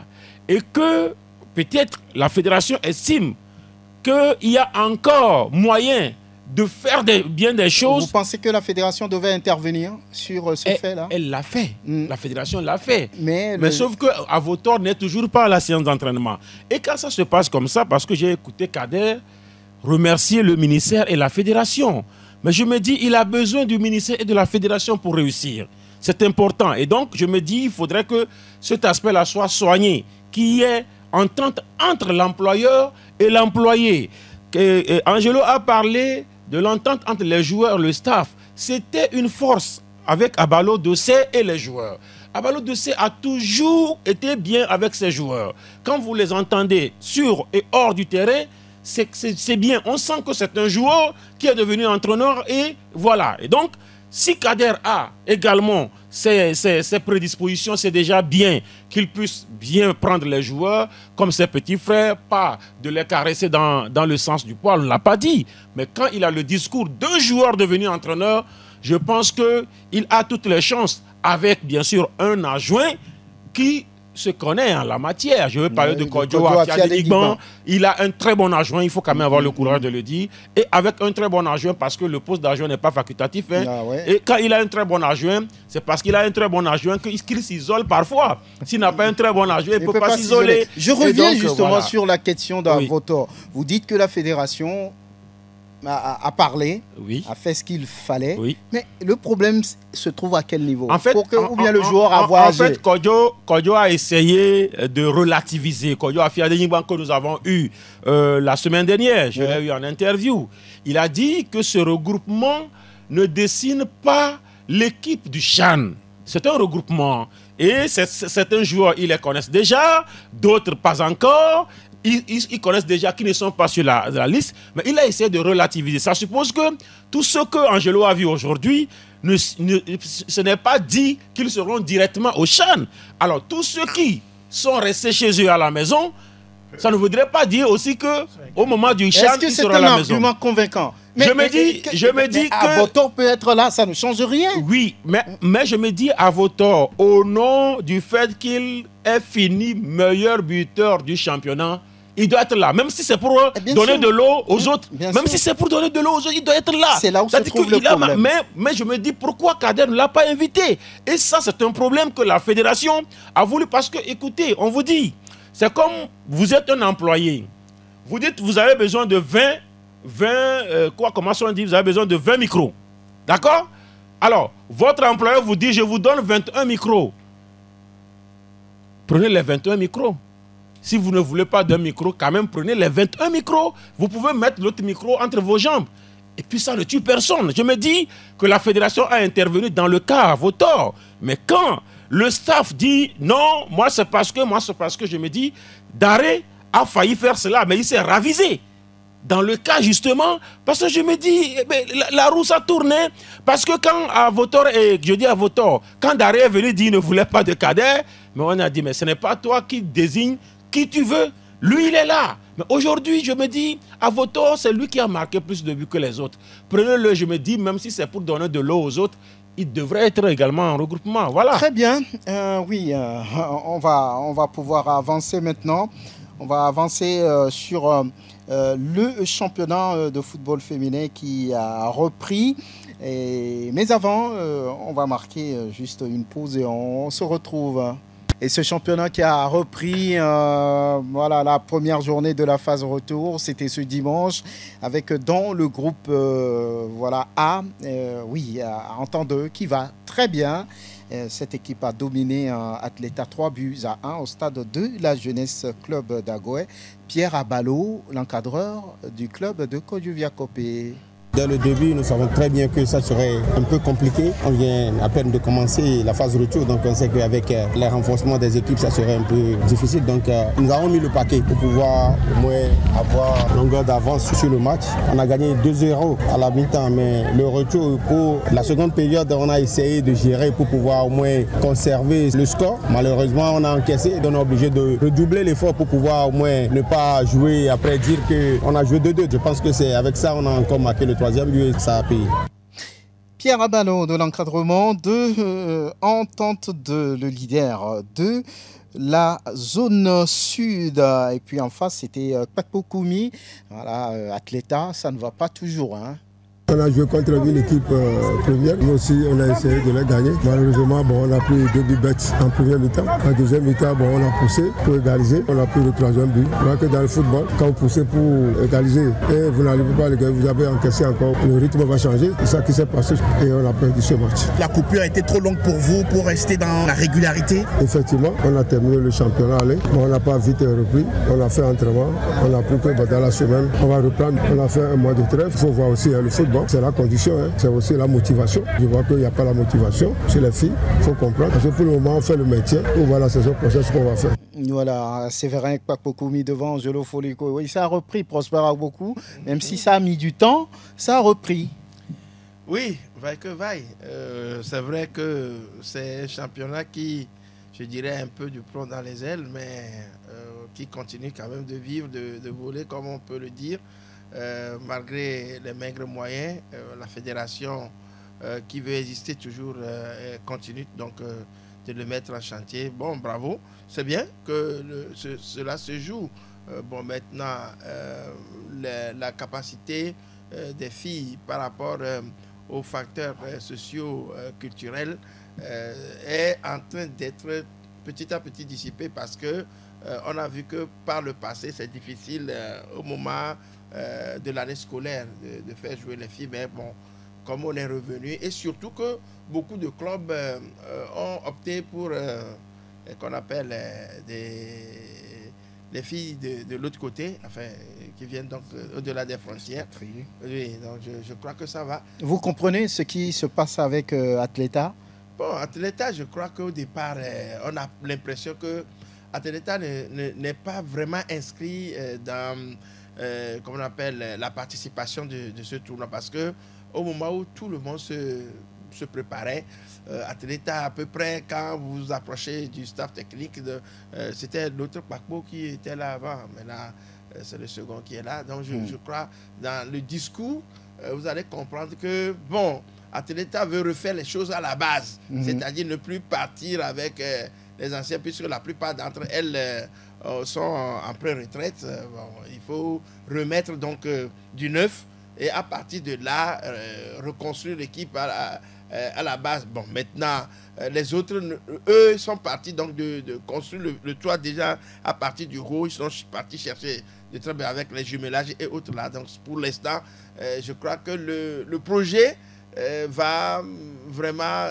et que peut-être la fédération estime qu'il y a encore moyen de faire bien des choses. Vous pensez que la fédération devait intervenir sur ce fait-là? Elle l'a fait. La fédération l'a fait. Mais sauf que Avotor n'est toujours pas à la séance d'entraînement. Et quand ça se passe comme ça, parce que j'ai écouté Kader remercier le ministère et la fédération. Mais je me dis, il a besoin du ministère et de la fédération pour réussir. C'est important. Et donc, je me dis, il faudrait que cet aspect-là soit soigné, qu'il y ait entente entre l'employeur et l'employé. Angelo a parlé de l'entente entre les joueurs et le staff. C'était une force avec Abalo Dossé et les joueurs. Abalo Dossé a toujours été bien avec ses joueurs. Quand vous les entendez sur et hors du terrain, c'est bien. On sent que c'est un joueur qui est devenu entraîneur et voilà. Et donc, si Kader a également ses prédispositions, c'est déjà bien qu'il puisse bien prendre les joueurs comme ses petits frères, pas de les caresser dans le sens du poil, on ne l'a pas dit. Mais quand il a le discours d'un joueur devenu entraîneur, je pense qu'il a toutes les chances avec bien sûr un adjoint qui se connaît en la matière. Je veux parler de Kodjo Afiadigban. Il a un très bon adjoint, il faut quand même avoir le courage de le dire. Et avec un très bon adjoint, parce que le poste d'adjoint n'est pas facultatif. Hein. Et quand il a un très bon adjoint, c'est parce qu'il a un très bon adjoint qu'il s'isole parfois. S'il n'a pas un très bon adjoint, il ne peut pas s'isoler. Je reviens justement sur la question d'Avoto. Vous dites que la fédération a parlé, a fait ce qu'il fallait, mais le problème se trouve à quel niveau? En fait, ou bien le joueur a voyagé. En fait, Kodjo a essayé de relativiser. Kodjo Afiadigban que nous avons eu la semaine dernière, je l'ai eu en interview. Il a dit que ce regroupement ne dessine pas l'équipe du CHAN. C'est un regroupement. Et certains joueurs, ils les connaissent déjà, d'autres pas encore. Ils connaissent déjà qui ne sont pas sur la liste, mais il a essayé de relativiser. Ça suppose que tout ce que Angelo a vu aujourd'hui, ce n'est pas dit qu'ils seront directement au CHAN. Alors, tous ceux qui sont restés chez eux à la maison, ça ne voudrait pas dire aussi qu'au moment du CHAN, ils seront à la maison. Est-ce que c'est un argument convaincant? Je me dis que Avoto peut être là, ça ne change rien. Oui, mais je me dis Avoto, au nom du fait qu'il est fini meilleur buteur du championnat, il doit être là, même si c'est pour donner de l'eau aux autres. Même si c'est pour donner de l'eau aux autres, il doit être là. C'est là où se trouve le problème. Mais je me dis pourquoi Kader ne l'a pas invité. Et ça, c'est un problème que la fédération a voulu. Parce que, écoutez, on vous dit, c'est comme vous êtes un employé. Vous dites, vous avez besoin de 20 micros. D'accord? Alors, votre employeur vous dit, je vous donne 21 micros. Prenez les 21 micros. Si vous ne voulez pas d'un micro, quand même, prenez les 21 micros. Vous pouvez mettre l'autre micro entre vos jambes. Et puis ça ne tue personne. Je me dis que la fédération a intervenu dans le cas à vos torts. Mais quand le staff dit non, moi c'est parce que, je me dis, Daré a failli faire cela, mais il s'est ravisé. dans le cas justement, parce que je me dis, la roue ça tournait, parce que quand à Votor, et je dis à Votor, quand Daré est venu dire qu'il ne voulait pas de Kader, mais on a dit, mais ce n'est pas toi qui désigne qui tu veux, lui il est là. Mais aujourd'hui, je me dis, à Votor, c'est lui qui a marqué plus de buts que les autres. Prenez-le, je me dis, même si c'est pour donner de l'eau aux autres, il devrait être également en regroupement. Voilà. Très bien. On va pouvoir avancer maintenant. On va avancer sur le championnat de football féminin qui a repris. Mais avant, on va marquer juste une pause et on se retrouve. Et ce championnat qui a repris la première journée de la phase retour, c'était ce dimanche, avec dans le groupe A, en 2 qui va très bien. Cette équipe a dominé Atleta 3-1 au stade de la Jeunesse Club d'Agoé. Pierre Abalo, l'encadreur du club de Kodjoviakopé. Dès le début, nous savons très bien que ça serait un peu compliqué. On vient à peine de commencer la phase retour, donc on sait qu'avec les renforcements des équipes, ça serait un peu difficile. Donc nous avons mis le paquet pour pouvoir au moins avoir longueur d'avance sur le match. On a gagné 2-0 à la mi-temps, mais le retour pour la seconde période, on a essayé de gérer pour pouvoir au moins conserver le score. Malheureusement, on a encaissé, donc on est obligé de redoubler l'effort pour pouvoir au moins ne pas jouer après dire qu'on a joué 2-2. Je pense que c'est avec ça on a encore marqué le troisième but et ça a payé. Pierre Abalo de l'encadrement de Entente de le leader de la zone sud. Et puis en face, c'était Kpakpo Koumi. Voilà, Atleta, ça ne va pas toujours. On a joué contre une équipe première. Nous aussi, on a essayé de les gagner. Malheureusement, on a pris 2 buts bêtes en première mi-temps. En deuxième mi-temps, on a poussé pour égaliser. On a pris le troisième but. Voilà que dans le football, quand vous poussez pour égaliser et vous n'arrivez pas à gagner, vous avez encaissé encore. Le rythme va changer. C'est ça qui s'est passé et on a perdu ce match. La coupure a été trop longue pour vous pour rester dans la régularité? Effectivement, on a terminé le championnat. On n'a pas vite repris. On a fait entraînement. On a pris que dans la semaine, on va reprendre. On a fait un mois de trêve. Il faut voir aussi le football. C'est la condition, c'est aussi la motivation. Je vois qu'il n'y a pas la motivation chez les filles, il faut comprendre. Parce que pour le moment, on fait le maintien. On voit la saison prochaine ce qu'on va faire. Voilà, Séverin Kpakpo mis devant Angelo Foliko. Oui, ça a repris, Prosper beaucoup. Même si ça a mis du temps, ça a repris. Oui, vaille que vaille. C'est vrai que c'est un championnat qui, je dirais, un peu du plomb dans les ailes, mais qui continue quand même de vivre, de voler, comme on peut le dire. Malgré les maigres moyens, la fédération qui veut exister toujours continue donc de le mettre en chantier. Bon, bravo, c'est bien que cela se joue. Maintenant, la capacité des filles par rapport aux facteurs sociaux, culturels est en train d'être petit à petit dissipée parce que on a vu que par le passé, c'est difficile au moment de l'année scolaire de faire jouer les filles, mais bon, comme on est revenu, et surtout que beaucoup de clubs ont opté pour qu'on appelle les filles de l'autre côté, enfin, qui viennent donc au-delà des frontières. Oui, donc je crois que ça va. Vous comprenez ce qui se passe avec Atleta? Bon, Atleta, je crois qu'au départ, on a l'impression que Atleta n'est pas vraiment inscrit dans comme on appelle la participation de ce tournoi, parce que au moment où tout le monde se préparait, Atleta à peu près quand vous vous approchez du staff technique, c'était l'autre Kpakpo qui était là avant, mais là c'est le second qui est là. Donc je crois dans le discours, vous allez comprendre que bon, Atleta veut refaire les choses à la base, c'est-à-dire ne plus partir avec les anciens, puisque la plupart d'entre elles sont en pré-retraite. Il faut remettre donc du neuf et à partir de là, reconstruire l'équipe à la base. Bon, maintenant, les autres, eux, sont partis donc de construire le toit déjà à partir du haut. Ils sont partis chercher de travailler avec les jumelages et autres là. Donc, pour l'instant, je crois que le projet va vraiment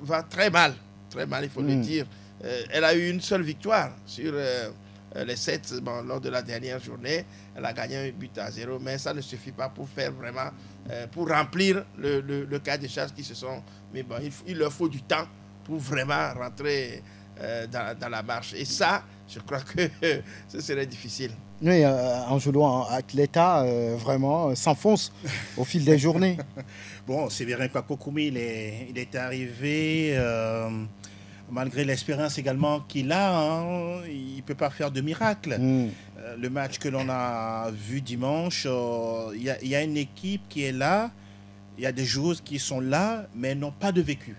va très mal, il faut le dire. Elle a eu une seule victoire sur les 7 lors de la dernière journée. Elle a gagné 1-0, mais ça ne suffit pas pour faire vraiment, pour remplir le cas des charges qui se sont... Mais bon, il leur faut du temps pour vraiment rentrer dans la marche. Et ça, je crois que ce serait difficile. Oui, Angelo Atleta, vraiment, s'enfonce au fil des journées. Bon, Séverin Kpapo-Koumi, il est arrivé, malgré l'expérience également qu'il a, hein, il ne peut pas faire de miracle. Le match que l'on a vu dimanche, il y a une équipe qui est là, il y a des joueuses qui sont là, mais n'ont pas de vécu.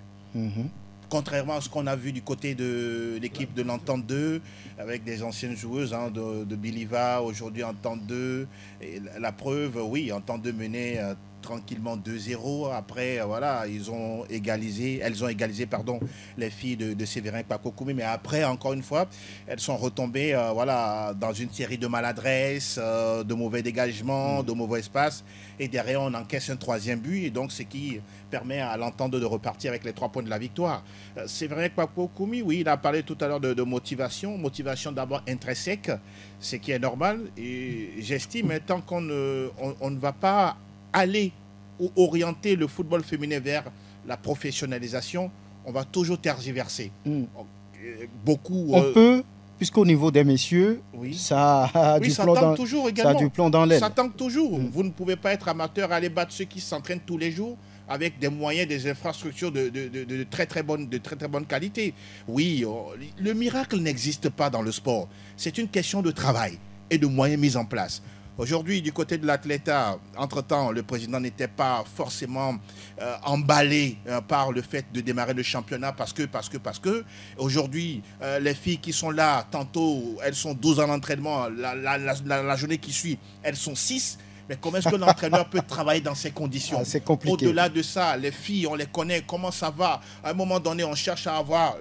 Contrairement à ce qu'on a vu du côté de l'équipe de l'Entente 2, avec des anciennes joueuses hein, de Biliva, aujourd'hui Entente 2. Et la preuve, oui, Entente 2 menait tranquillement 2-0. Après, voilà, elles ont égalisé, les filles de Séverin Kpapo-Koumi. Mais après, encore une fois, elles sont retombées voilà, dans une série de maladresses, de mauvais dégagements, de mauvais espaces. Et derrière, on encaisse un 3e but. Et donc, ce qui permet à l'Entente de repartir avec les 3 points de la victoire. Séverin Kpapo-Koumi, oui, il a parlé tout à l'heure de motivation. Motivation d'abord intrinsèque, ce qui est normal. Et j'estime, tant qu'on ne va pas aller ou orienter le football féminin vers la professionnalisation, on va toujours tergiverser. Beaucoup. On peut, puisqu'au niveau des messieurs, oui. ça a du plomb dans l'aile. Ça tangue toujours. Vous ne pouvez pas être amateur, aller battre ceux qui s'entraînent tous les jours avec des moyens, des infrastructures de très très bonne qualité. Oui, le miracle n'existe pas dans le sport. C'est une question de travail et de moyens mis en place. Aujourd'hui, du côté de l'Atleta, entre-temps, le président n'était pas forcément emballé par le fait de démarrer le championnat parce que aujourd'hui, les filles qui sont là, tantôt, elles sont 12 en entraînement, la journée qui suit, elles sont 6. Mais comment est-ce que l'entraîneur peut travailler dans ces conditions? C'est compliqué. Au-delà de ça, les filles, on les connaît, comment ça va? À un moment donné, on cherche à avoir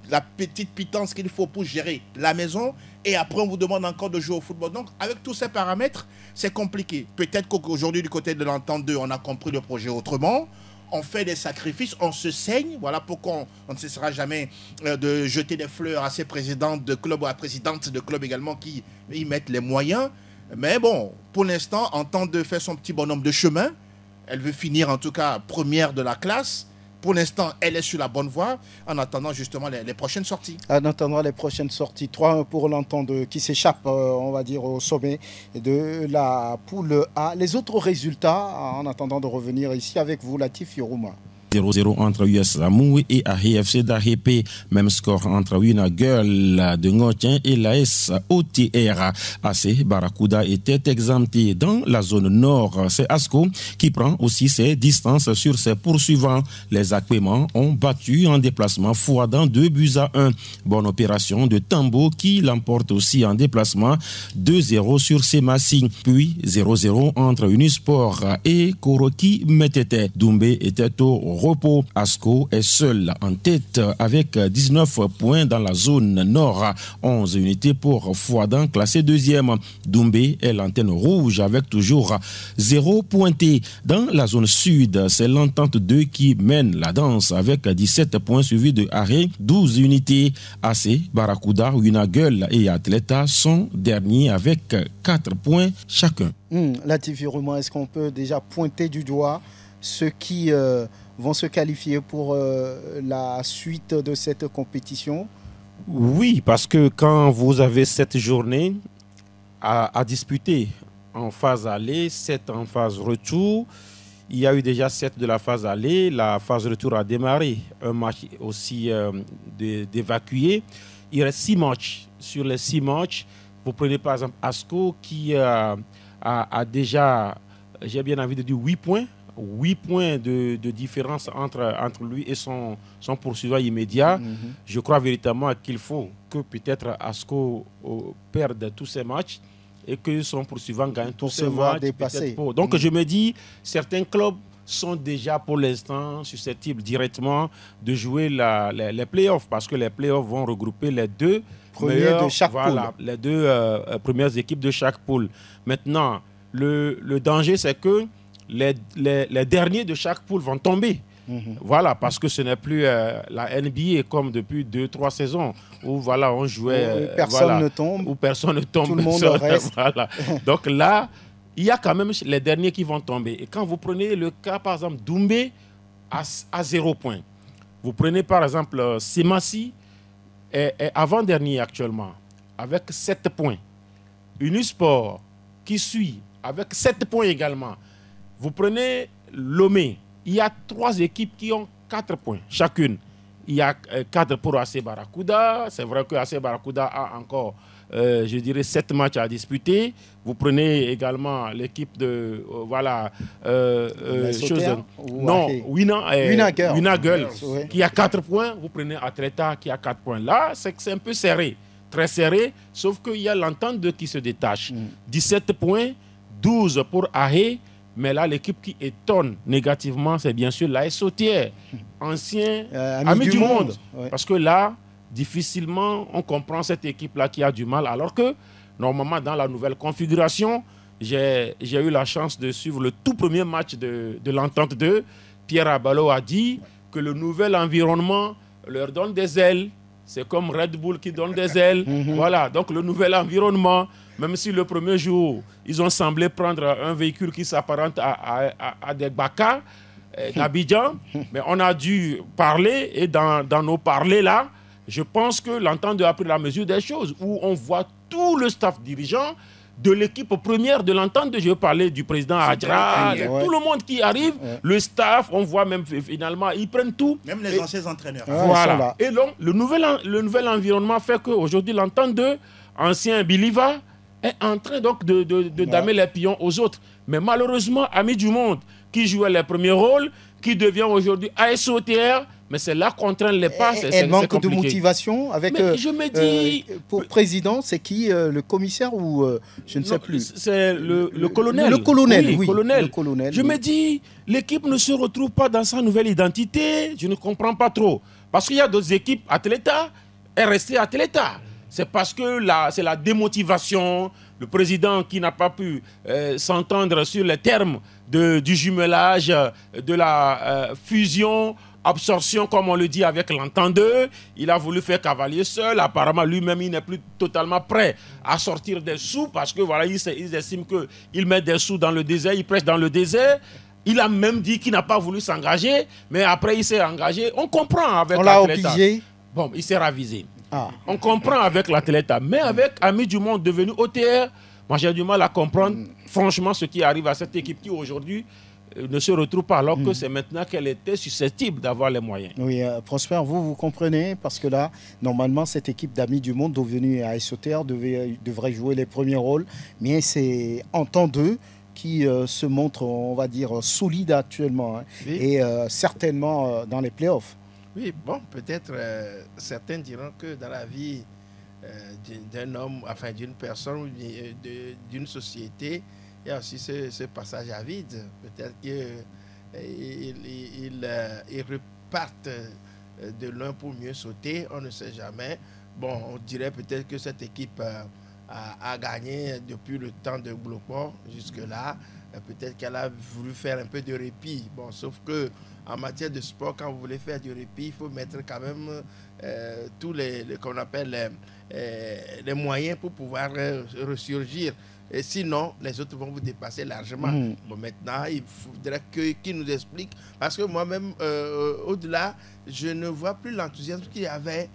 la petite pitance qu'il faut pour gérer la maison. Et après, on vous demande encore de jouer au football. Donc, avec tous ces paramètres, c'est compliqué. Peut-être qu'aujourd'hui, du côté de l'Entente 2, on a compris le projet autrement. On fait des sacrifices, on se saigne. Voilà pourquoi on ne cessera jamais de jeter des fleurs à ces présidentes de clubs ou à présidentes de clubs également qui y mettent les moyens. Mais bon, pour l'instant, Entente 2 fait son petit bonhomme de chemin. Elle veut finir en tout cas première de la classe. Pour l'instant, elle est sur la bonne voie en attendant justement les prochaines sorties. En attendant les prochaines sorties, 3-1 pour l'Entente qui s'échappe, on va dire, au sommet de la poule A. Les autres résultats, en attendant de revenir ici avec vous, Latif Yorouma. 0-0 entre US Amou et AFC d'Arépé. Même score entre Wina Girl de Ngotien et l'AS OTR. AC Barracuda était exempté dans la zone nord. C'est Asco qui prend aussi ses distances sur ses poursuivants. Les Akpémans ont battu en déplacement Fouadan 2-1. Bonne opération de Tambo qui l'emporte aussi en déplacement 2-0 sur Semassi. Puis 0-0 entre Unisport et Koroki Metete. Doumbé était au repos. Asco est seul en tête avec 19 points dans la zone nord. 11 unités pour Fouadan, classé 2e. Doumbé est l'antenne rouge avec toujours 0 pointé. Dans la zone sud, c'est l'Entente 2 qui mène la danse avec 17 points suivi de Arrêt, 12 unités. AC, Barracuda, Winaguel et Atleta sont derniers avec 4 points chacun. Latif Yorouma, est-ce qu'on peut déjà pointer du doigt ceux qui vont se qualifier pour la suite de cette compétition? Oui, parce que quand vous avez 7 journées à disputer en phase aller, 7 en phase retour, il y a eu déjà 7 de la phase aller, la phase retour a démarré, un match aussi d'évacuer. Il reste 6 matchs. Sur les 6 matchs, vous prenez par exemple Asco qui a déjà, j'ai bien envie de dire 8 points. 8 points de différence entre lui et son poursuivant immédiat. Je crois véritablement qu'il faut que peut-être Asco perde tous ses matchs et que son poursuivant gagne tous ses matchs. Donc je me dis, certains clubs sont déjà pour l'instant susceptibles directement de jouer les playoffs parce que les playoffs vont regrouper les deux premiers de chaque poule. Les deux premières équipes de chaque poule. Maintenant, le danger, c'est que les derniers de chaque poule vont tomber. Voilà, parce que ce n'est plus la NBA comme depuis 2-3 saisons où voilà, on jouait. Personne ne tombe. Où personne ne tombe. Tout le monde reste. Voilà. Donc là, il y a quand même les derniers qui vont tomber. Et quand vous prenez le cas, par exemple, Doumbé à 0 points. Vous prenez par exemple Semassi, est avant-dernier actuellement, avec 7 points. Unisport, qui suit, avec 7 points également. Vous prenez Lomé, il y a 3 équipes qui ont 4 points chacune. Il y a 4 pour AC Barracuda. C'est vrai que AC Barracuda a encore, je dirais, 7 matchs à disputer. Vous prenez également l'équipe de, Wina Girls, qui a 4 points. Vous prenez Atleta qui a 4 points. Là, c'est un peu serré, très serré, sauf qu'il y a l'entente qui se détache. 17 points, 12 pour Ahé. Mais là, l'équipe qui étonne négativement, c'est bien sûr l'AS Sautière, ancien ami du monde. Ouais. Parce que là, difficilement, on comprend cette équipe-là qui a du mal. Alors que, normalement, dans la nouvelle configuration, j'ai eu la chance de suivre le tout premier match de l'Entente 2. Pierre Abalo a dit que le nouvel environnement leur donne des ailes. C'est comme Red Bull qui donne des ailes. Voilà, donc le nouvel environnement, même si le premier jour, ils ont semblé prendre un véhicule qui s'apparente à des Baka d'Abidjan, mais on a dû parler et dans nos parlers là, je pense que l'Entente a pris la mesure des choses, où on voit tout le staff dirigeant de l'équipe première de l'Entente. Je veux parler du président Adra, tout le monde qui arrive, le staff, on voit même finalement, ils prennent tout. Même les anciens entraîneurs. Voilà. Et donc, le nouvel environnement fait qu'aujourd'hui, l'Entente 2, ancien Biliva, est en train donc de damer les pions aux autres. Mais malheureusement, Ami du Monde, qui jouait les premiers rôles, qui devient aujourd'hui ASOTR, mais c'est là qu'on traîne les pas. Elle manque de motivation avec. Je me dis. Pour président, c'est qui le commissaire ou je ne sais plus. C'est le colonel. Le colonel, oui. Colonel. Le colonel, je me dis, l'équipe ne se retrouve pas dans sa nouvelle identité. Je ne comprends pas trop. Parce qu'il y a d'autres équipes. Atleta est resté Atleta. C'est parce que c'est la démotivation. Le président qui n'a pas pu s'entendre sur les termes du jumelage, de la fusion, absorption, comme on le dit avec l'Entente 2. Il a voulu faire cavalier seul. Apparemment, lui-même, il n'est plus totalement prêt à sortir des sous parce que voilà, il estime qu'il met des sous dans le désert, il prêche dans le désert. Il a même dit qu'il n'a pas voulu s'engager, mais après, il s'est engagé. On comprend avec l'Atleta. On l'a obligé. Bon, il s'est ravisé. On comprend avec l'Atleta, mais avec Ami du Monde devenu OTR, moi j'ai du mal à comprendre franchement ce qui arrive à cette équipe qui aujourd'hui ne se retrouve pas alors que c'est maintenant qu'elle était susceptible d'avoir les moyens. Oui, Prosper, vous comprenez, parce que là, normalement, cette équipe d'Amis du Monde devenue ASOTR devrait jouer les premiers rôles, mais c'est Entente 2 qui se montre, on va dire, solide actuellement, hein, oui. Et certainement dans les playoffs. Oui, bon, peut-être certains diront que dans la vie d'un homme, enfin d'une personne ou d'une société, il y a aussi ce passage à vide. Peut-être qu'ils repartent de l'un pour mieux sauter, on ne sait jamais. Bon, on dirait peut-être que cette équipe a gagné depuis le temps de Glopor jusque-là. Peut-être qu'elle a voulu faire un peu de répit. Bon, sauf que en matière de sport, quand vous voulez faire du répit, il faut mettre quand même tous les qu'on appelle les moyens pour pouvoir ressurgir. Et sinon, les autres vont vous dépasser largement. Bon, maintenant, il faudrait qu'ils nous expliquent. Parce que moi-même, au-delà, je ne vois plus l'enthousiasme qu'il y avait.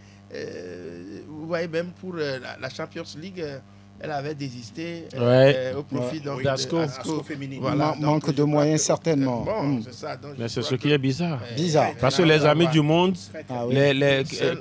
Vous voyez, même pour la Champions League, elle avait désisté au profit d'Asco féminine. Voilà, manque de moyens, certainement. Bon, c'est ça. Donc, mais c'est ce qui est bizarre. Parce que les Amis du Monde,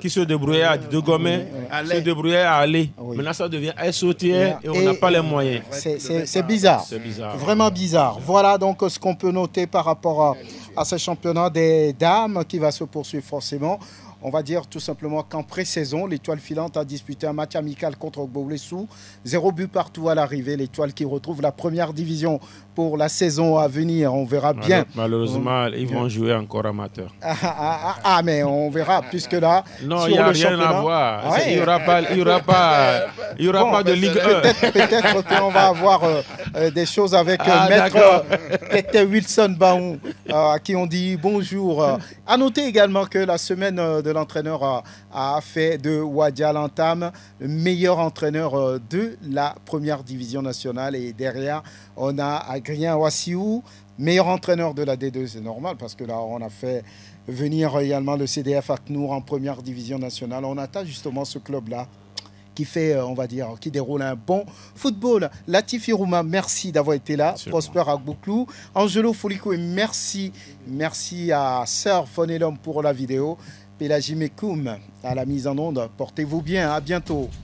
qui se débrouillaient à Degomé, se débrouillaient à aller. Maintenant, ça devient SOTR et on n'a pas les moyens. C'est bizarre. C'est bizarre. Vraiment bizarre. Voilà donc ce qu'on peut noter par rapport à ce championnat des dames qui va se poursuivre forcément. On va dire tout simplement qu'en pré-saison, l'Étoile filante a disputé un match amical contre Gboublessou. 0 but partout à l'arrivée. L'Étoile qui retrouve la première division pour la saison à venir. On verra bien. Malheureusement, ils vont jouer encore amateur. Mais on verra, puisque là, non, il n'y a rien à voir. Il n'y aura pas de Ligue 1. Peut-être qu'on va avoir des choses avec Maître Tete Wilson Baon, à qui on dit bonjour. À noter également que la semaine de l'entraîneur a fait de Wadia Lantam le meilleur entraîneur de la première division nationale. Et derrière, on a Agrien Wassiou, meilleur entraîneur de la D2. C'est normal parce que là, on a fait venir également le CDF Aknour en première division nationale. On attend justement ce club-là qui fait, on va dire, qui déroule un bon football. Latifi Rouma, merci d'avoir été là. Prosper Agbouklou. Angelo Foliko, merci. Merci à Sir Fonelom pour la vidéo. Pélagie Mekoum à la mise en onde. Portez-vous bien. À bientôt.